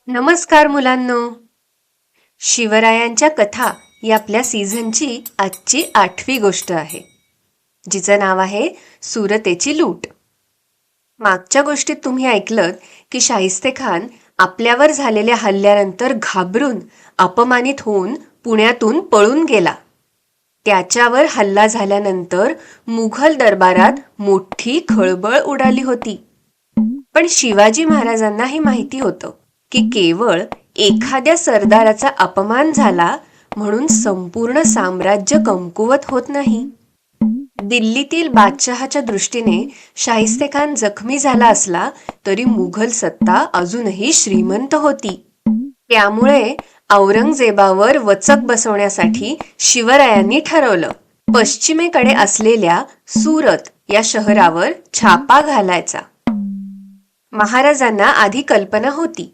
नमस्कार मुलांनो. शिवरायांच्या कथा या आपल्या सीझनची आजची 8वी गोष्ट आहे, जिचं नाव आहे सुरतेची लूट. मागच्या गोष्टीत तुम्ही ऐकलं की शाहिस्तेखान आपल्यावर झालेल्या हल्ल्यानंतर घाबरून अपमानित होऊन पुण्यातून पळून गेला. त्याच्यावर हल्ला झाल्यानंतर मुघल दरबारात मोठी खळबळ उडाली होती. पण शिवाजी महाराजांना हे माहिती होतं की केवळ एखाद्या सरदाराचा अपमान झाला म्हणून संपूर्ण साम्राज्य कमकुवत होत नाही. दिल्लीतील बादशहाच्या दृष्टीने शाहिस्तेखान जखमी झाला असला तरी मुघल सत्ता अजूनही श्रीमंत होती. त्यामुळे औरंगजेबावर वचक बसवण्यासाठी शिवरायांनी ठरवलं पश्चिमेकडे असलेल्या सुरत या शहरावर छापा घालायचा. महाराजांना आधी कल्पना होती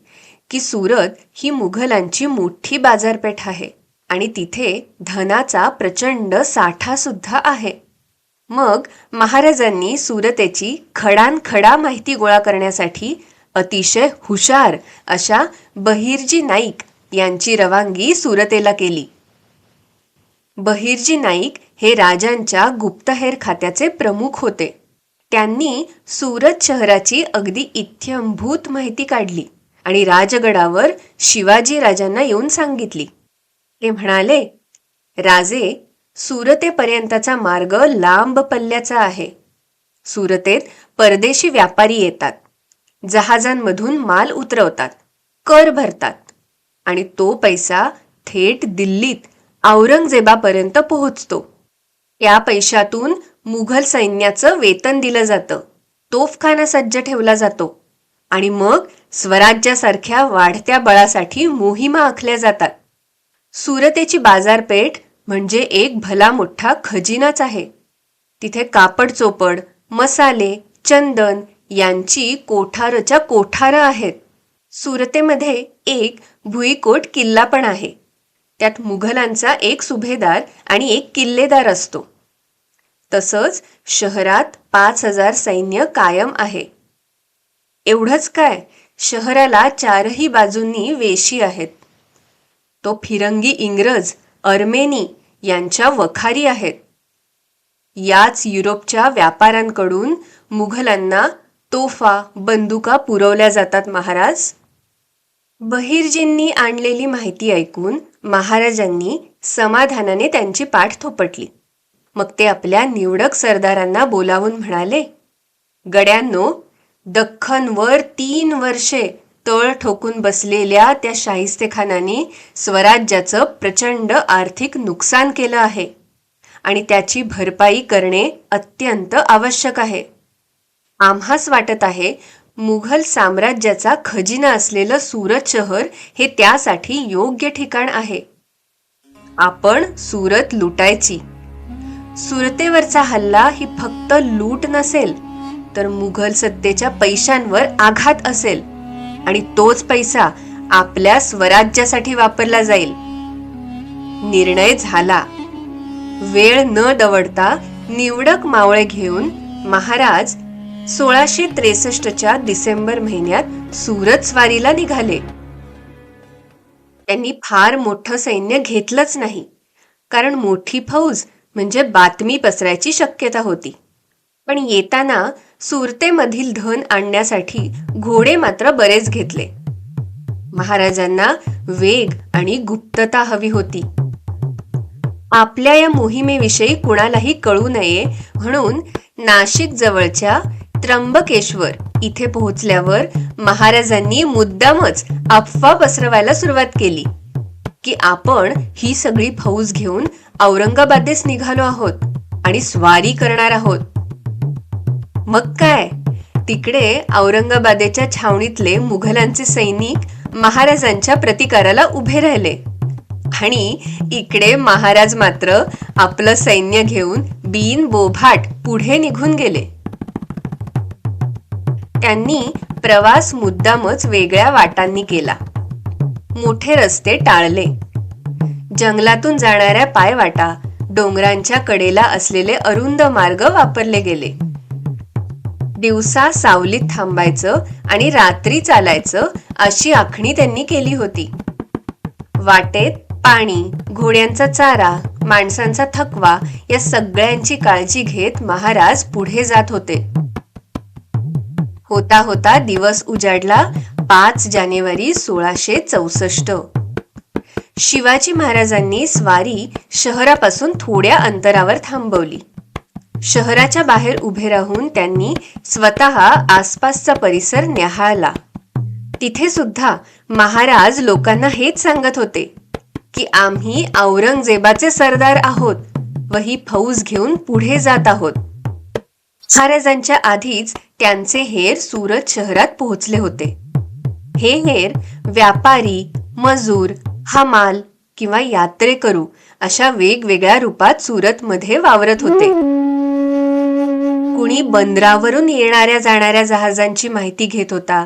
की सुरत ही मुघलांची मोठी बाजारपेठ आहे आणि तिथे धनाचा प्रचंड साठा सुद्धा आहे. मग महाराजांनी सुरतेची खडानखडा माहिती गोळा करण्यासाठी अतिशय हुशार अशा बहिर्जी नाईक यांची रवानगी सुरतेला केली. बहिर्जी नाईक हे राजांच्या गुप्तहेर खात्याचे प्रमुख होते. त्यांनी सुरत शहराची अगदी इत्थंभूत माहिती काढली आणि राजगडावर शिवाजी राजांना येऊन सांगितली. ते म्हणाले, राजे, सुरतेपर्यंतचा मार्ग लांब पल्ल्याचा आहे. सुरतेत परदेशी व्यापारी येतात, जहाजांमधून माल उतरवतात, कर भरतात आणि तो पैसा थेट दिल्लीत औरंगजेबापर्यंत पोहोचतो. त्या पैशातून मुघल सैन्याचं वेतन दिलं जातं, तोफखाना सज्ज ठेवला जातो आणि मग स्वराज्यासारख्या वाढत्या बळासाठी मोहिमा आखल्या जातात. सुरतेची बाजारपेठ म्हणजे एक भला मोठा खजिनाच आहे. तिथे कापड चोपड, मसाले, चंदन यांची कोठारच्या कोठारं आहेत. सुरतेमध्ये एक भुईकोट किल्ला पण आहे. त्यात मुघलांचा एक सुभेदार आणि एक किल्लेदार असतो. तसंच शहरात 5,000 सैन्य कायम आहे. एवढंच काय, शहराला चारही बाजूंनी वेशी आहेत. तो फिरंगी इंग्रज, अर्मेनी यांच्या वखारी आहेत. याच युरोपच्या व्यापाऱ्यांकडून मुघलांना तोफा, बंदुका पुरवल्या जातात. महाराज, बहिर्जींनी आणलेली माहिती ऐकून महाराजांनी समाधानाने त्यांची पाठ थोपटली. मग ते आपल्या निवडक सरदारांना बोलावून म्हणाले, गड्यांनो, दख्खनवर 3 वर्षे तळ ठोकून बसलेल्या त्या शाहिस्तेखानाने स्वराज्याचं प्रचंड आर्थिक नुकसान केलं आहे आणि त्याची भरपाई करणे अत्यंत आवश्यक आहे. आम्हास वाटत आहे मुघल साम्राज्याचा खजिना असलेलं सुरत शहर हे त्यासाठी योग्य ठिकाण आहे. आपण सुरत लुटायची. सुरतेवरचा हल्ला ही फक्त लूट नसेल तर मुघल सत्तेच्या पैशांवर आघात असेल आणि तोच पैसा आपल्या स्वराज्यासाठी वापरला जाईल. निर्णय झाला. वेळ न दवडता निवडक मावळे घेऊन महाराज 1663च्या डिसेंबर महिन्यात सुरत स्वारीला निघाले. त्यांनी फार मोठं सैन्य घेतलंच नाही, कारण मोठी फौज म्हणजे बातमी पसरायची शक्यता होती. पण येताना सुरतेमधील धन आणण्यासाठी घोडे मात्र बरेच घेतले. महाराजांना वेग आणि गुप्तता हवी होती. आपल्या या मोहिमेविषयी कुणालाही कळू नये म्हणून नाशिक जवळच्या त्र्यंबकेश्वर इथे पोहोचल्यावर महाराजांनी मुद्दामच अफवा पसरवायला सुरुवात केली की आपण ही सगळी फौज घेऊन औरंगाबादेस निघालो आहोत आणि स्वारी करणार आहोत. मग काय, तिकडे औरंगाबादेच्या छावणीतले मुघलांचे सैनिक महाराजांच्या प्रतिकाराला उभे राहिले आणि इकडे महाराज मात्र आपलं सैन्य घेऊन बिनबोभाट पुढे निघून गेले. त्यांनी प्रवास मुद्दामच वेगळ्या वाटांनी केला. मोठे रस्ते टाळले. जंगलातून जाणाऱ्या पायवाटा, डोंगरांच्या कडेला असलेले अरुंद मार्ग वापरले गेले. दिवसा सावलीत थांबायचं आणि रात्री चालायचं अशी आखणी त्यांनी केली होती. वाटेत पाणी, घोड्यांचा चारा, माणसांचा थकवा या सगळ्यांची काळजी घेत महाराज पुढे जात होते. होता होता दिवस उजाडला 5 जानेवारी 1664. शिवाजी महाराजांनी स्वारी शहरापासून थोड्या अंतरावर थांबवली. शहराच्या बाहेर उभे राहून त्यांनी स्वतः आसपासचा परिसर न्याहाळला. तिथे सुद्धा महाराज लोकांना हेच सांगत होते की आम्ही औरंगजेबाचे सरदार आहोत व ही फौज घेऊन पुढे जात आहोत. महाराजांच्या आधीच त्यांचे हेर सुरत शहरात पोहोचले होते. हे हेर व्यापारी, मजूर, हमाल किंवा यात्रेकरू अशा वेगवेगळ्या रूपात सुरतमध्ये वावरत होते. कुणी बंदरावरून येणाऱ्या जाणाऱ्या जहाजांची माहिती घेत होता,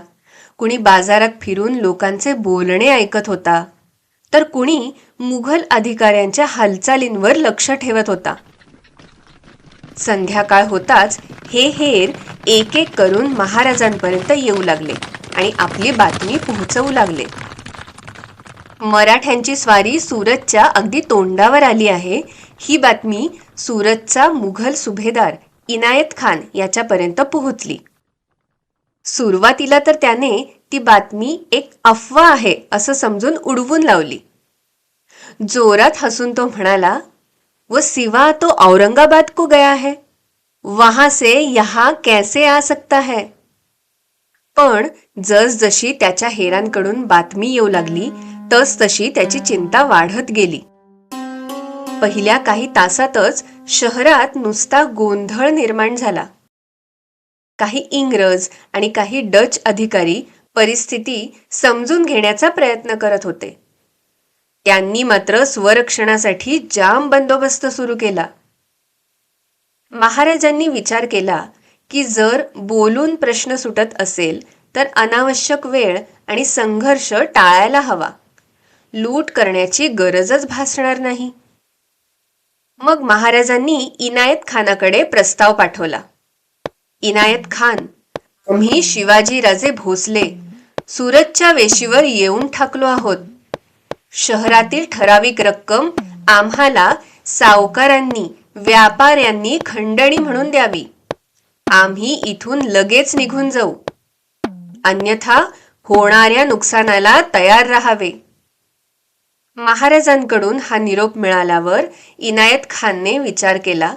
कुणी बाजारात फिरून लोकांचे बोलणे ऐकत होता, तर कुणी मुघल अधिकाऱ्यांच्या हालचालींवर लक्ष ठेवत होता. संध्याकाळ होताच हे हेर एक एक करून महाराजांपर्यंत येऊ लागले आणि आपली बातमी पोहोचवू लागले. मराठ्यांची स्वारी सुरतच्या अगदी तोंडावर आली आहे ही बातमी सुरतचा मुघल सुभेदार इनायत खान याच्यापर्यंत पोहोचली. सुरुवातीला तर त्याने ती बातमी एक अफवा आहे असं समजून उडवून लावली. जोरात हसून तो म्हणाला, वो सिवा तो औरंगाबाद को गया है, वहां से यहाँ कैसे आ सकता है. पण जसजशी त्याच्या हेरांकडून बातमी येऊ लागली तसतशी त्याची चिंता वाढत गेली. पहिल्या काही तासातच शहरात नुसता गोंधळ निर्माण झाला. काही इंग्रज आणि काही डच अधिकारी परिस्थिती समजून घेण्याचा प्रयत्न करत होते. त्यांनी मात्र स्वरक्षणासाठी जाम बंदोबस्त सुरू केला. महाराजांनी विचार केला की जर बोलून प्रश्न सुटत असेल तर अनावश्यक वेळ आणि संघर्ष टाळायला हवा. लूट करण्याची गरजच भासणार नाही. मग महाराजांनी इनायत खानाकडे प्रस्ताव पाठवला. इनायत खान, आम्ही शिवाजी राजे भोसले सुरतच्या वेशीवर येऊन ठाकलो आहोत. शहरातील ठराविक रक्कम आम्हाला सावकारांनी, व्यापाऱ्यांनी खंडणी म्हणून द्यावी. आम्ही इथून लगेच निघून जाऊ. अन्यथा होणाऱ्या नुकसानाला तयार राहावे. महाराजांकडून हा निरोप मिळाल्यावर इनायत खानने विचार केला,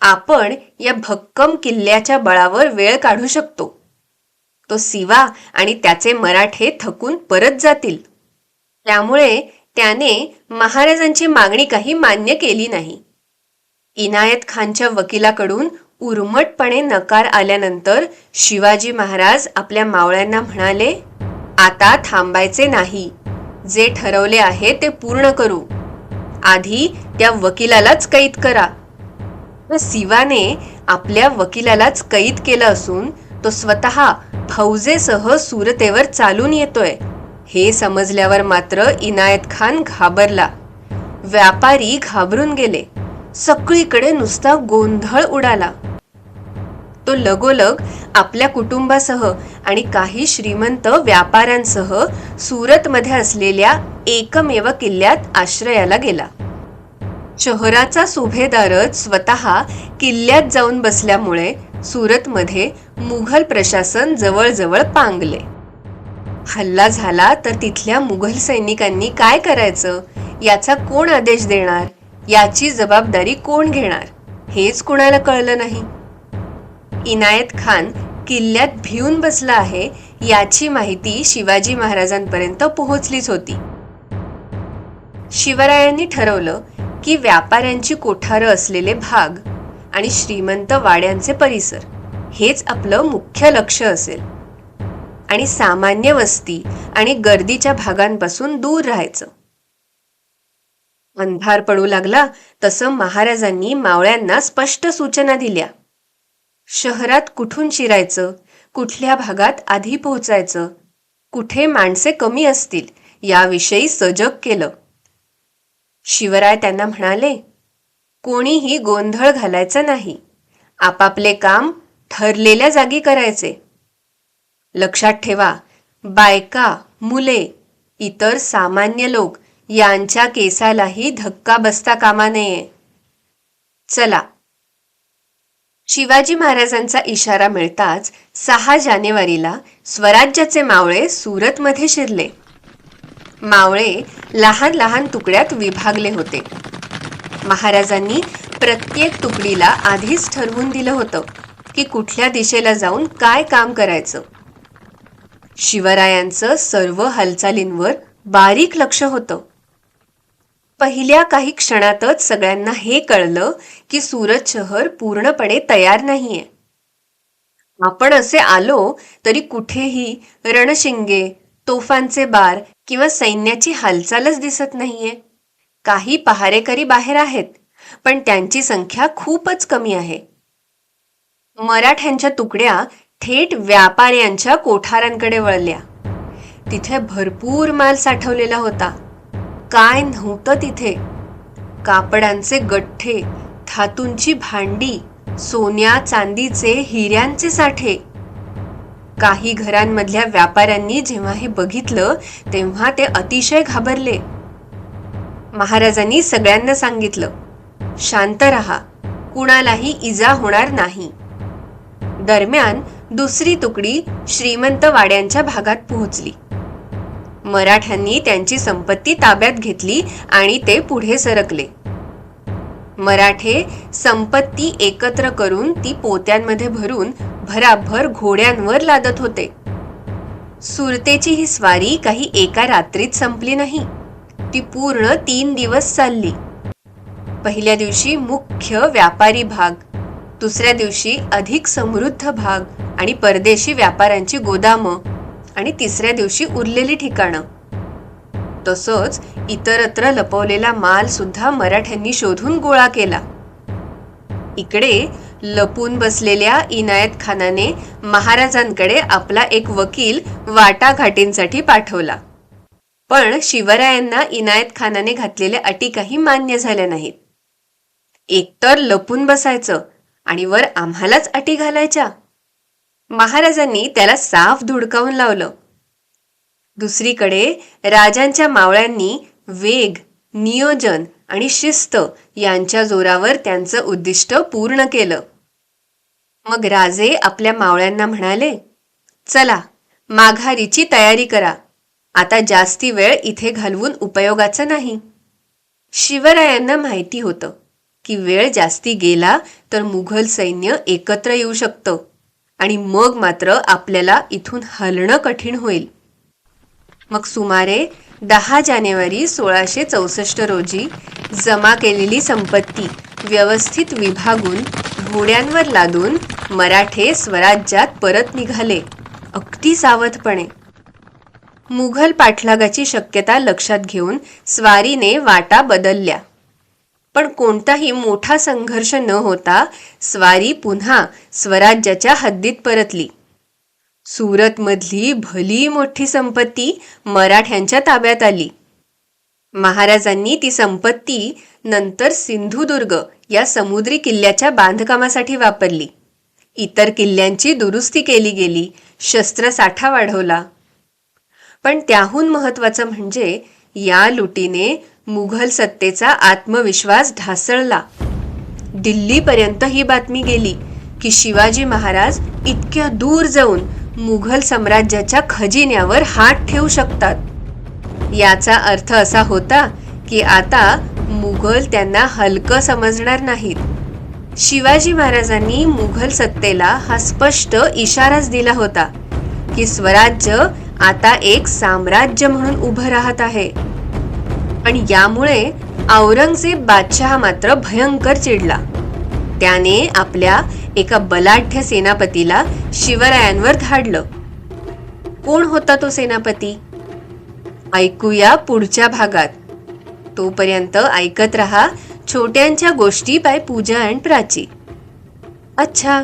आपण या भक्कम किल्ल्याच्या बळावर वेळ काढू शकतो. तो सिवा आणि त्याचे मराठे थकून परत जातील. त्यामुळे त्याने महाराजांची मागणी काही मान्य केली नाही. इनायत खानच्या वकिलाकडून उर्मटपणे नकार आल्यानंतर शिवाजी महाराज आपल्या मावळ्यांना म्हणाले, आता थांबायचे नाही. जे ठरवले आहे ते पूर्ण करू. आधी त्या वकिलालाच कैद करा. सिवाने आपल्या वकिलालाच कैद केलं असून तो स्वतः फौजेसह सुरतेवर चालून येतोय हे समजल्यावर मात्र इनायत खान घाबरला. व्यापारी घाबरून गेले. सगळीकडे नुसता गोंधळ उडाला. तो लगोलग आपल्या कुटुंबासह आणि काही श्रीमंत व्यापाऱ्यांसह सुरतमध्ये असलेल्या एकमेव किल्ल्यात आश्रयाला गेला. शहराचा सुभेदारच स्वतः किल्ल्यात जाऊन बसल्यामुळे सुरतमध्ये मुघल प्रशासन जवळजवळ पांगले. हल्ला झाला तर तिथल्या मुघल सैनिकांनी काय करायचं, याचा कोण आदेश देणार, याची जबाबदारी कोण घेणार हेच कुणाला कळलं नाही. इनायत खान किल्ल्यात भिवून बसला आहे याची माहिती शिवाजी महाराजांपर्यंत पोहोचलीच होती. शिवरायांनी ठरवलं की व्यापाऱ्यांची कोठारं असलेले भाग आणि श्रीमंत वाड्यांचे परिसर हेच आपलं मुख्य लक्ष असेल आणि सामान्य वस्ती आणि गर्दीच्या भागांपासून दूर राहायचं. अंधार पडू लागला तसं महाराजांनी मावळ्यांना स्पष्ट सूचना दिल्या. शहरात कुठून शिरायचं, कुठल्या भागात आधी पोहोचायचं, कुठे माणसे कमी असतील याविषयी सजग केलं. शिवराय त्यांना म्हणाले, कोणीही गोंधळ घालायचा नाही. आपापले काम ठरलेल्या जागी करायचे. लक्षात ठेवा, बायका, मुले, इतर सामान्य लोक यांच्या केसालाही धक्का बसता कामा नये. चला. शिवाजी महाराजांचा इशारा मिळताच 6 जानेवारीला स्वराज्याचे मावळे सुरतमध्ये शिरले. मावळे लहान लहान तुकड्यात विभागले होते. महाराजांनी प्रत्येक तुकडीला आधीच ठरवून दिलं होतं की कुठल्या दिशेला जाऊन काय काम करायचं. शिवरायांचं सर्व हालचालींवर बारीक लक्ष होतं. पहिल्या काही क्षणातच सगळ्यांना हे कळलं की सुरत शहर पूर्णपणे तयार नाहीये. आपण असे आलो तरी कुठेही रणशिंगे, तोफांचे बार किंवा सैन्याची हालचालच दिसत नाहीये. काही पहारेकरी बाहेर आहेत, पण त्यांची संख्या खूपच कमी आहे. मराठ्यांच्या तुकड्या थेट व्यापाऱ्यांच्या कोठारांकडे वळल्या. तिथे भरपूर माल साठवलेला होता. काय नव्हतं तिथे. कापडांचे गठ्ठे, धातूंची भांडी, सोन्या चांदीचे, हिऱ्यांचे साठे. काही घरांमधल्या व्यापाऱ्यांनी जेव्हा हे बघितलं तेव्हा ते अतिशय घाबरले. महाराजांनी सगळ्यांना सांगितलं, शांत रहा, कुणालाही इजा होणार नाही. दरम्यान दुसरी तुकडी श्रीमंत वाड्यांच्या भागात पोहोचली. मराठ्यांनी त्यांची संपत्ती ताब्यात घेतली आणि ते पुढे सरकले. मराठे संपत्ती एकत्र करून ती पोत्यांमध्ये भरून भराभर घोड्यांवर लादत होते. सुरतेची ही स्वारी काही एका रात्रीत संपली नाही. ती पूर्ण 3 दिवस चालली. पहिल्या दिवशी मुख्य व्यापारी भाग, दुसऱ्या दिवशी अधिक समृद्ध भाग आणि परदेशी व्यापाऱ्यांची गोदामं, आणि तिसऱ्या दिवशी उरलेली ठिकाणं. तसंच इतरत्र लपवलेला माल सुद्धा मराठ्यांनी शोधून गोळा केला. इकडे लपून बसलेल्या इनायत खानाने महाराजांकडे आपला एक वकील वाटाघाटींसाठी पाठवला. पण शिवरायांना इनायत खानाने घातलेल्या अटी काही मान्य झाल्या नाहीत. एकतर लपून बसायचं आणि वर आम्हालाच अटी घालायच्या. महाराजांनी त्याला साफ धुडकावून लावलं. दुसरीकडे राजांच्या मावळ्यांनी वेग, नियोजन आणि शिस्त यांच्या जोरावर त्यांचं उद्दिष्ट पूर्ण केलं. मग राजे आपल्या मावळ्यांना म्हणाले, चला, माघारीची तयारी करा. आता जास्ती वेळ इथे घालवून उपयोगाचा नाही. शिवरायांना माहिती होतं की वेळ जास्ती गेला तर मुघल सैन्य एकत्र येऊ शकतं आणि मग मात्र आपल्याला इथून हलणं कठीण होईल. मग सुमारे 10 जानेवारी 1664 रोजी जमा केलेली संपत्ती व्यवस्थित विभागून घोड्यांवर लादून मराठे स्वराज्यात परत निघाले, अगदी सावधपणे. मुघल पाठलागाची शक्यता लक्षात घेऊन स्वारीने वाटा बदलल्या. पण कोणताही मोठा संघर्ष न होता स्वारी पुन्हा स्वराज्याच्या हद्दीत परतली. सुरतमधली भली मोठी संपत्ती मराठ्यांच्या ताब्यात आली. महाराजांनी ती संपत्ती नंतर सिंधुदुर्ग या समुद्री किल्ल्याच्या बांधकामासाठी वापरली. इतर किल्ल्यांची दुरुस्ती केली गेली, शस्त्रसाठा वाढवला. पण त्याहून महत्वाचं म्हणजे या लुटीने मुघल सत्तेचा आत्मविश्वास ढासळला. दिल्लीपर्यंत ही बातमी गेली की शिवाजी महाराज इतक्या दूर जाऊन मुघल साम्राज्याच्या खजिन्यावर हात ठेवू शकतात. याचा अर्थ असा होता की आता मुघल त्यांना हलकं समजणार नाहीत. शिवाजी महाराजांनी मुघल सत्तेला हा स्पष्ट इशाराच दिला होता की स्वराज्य आता एक साम्राज्य म्हणून उभं राहत आहे. पण यामुळे औरंगजेब बादशहा मात्र भयंकर चिडला. त्याने आपल्या एका बलाढ्य सेनापतीला शिवरायांवर धाडलं. कोण होता तो सेनापती? ऐकूया पुढच्या भागात. तोपर्यंत ऐकत रहा छोट्यांच्या गोष्टी बाय पूजा अँड प्राची. अच्छा,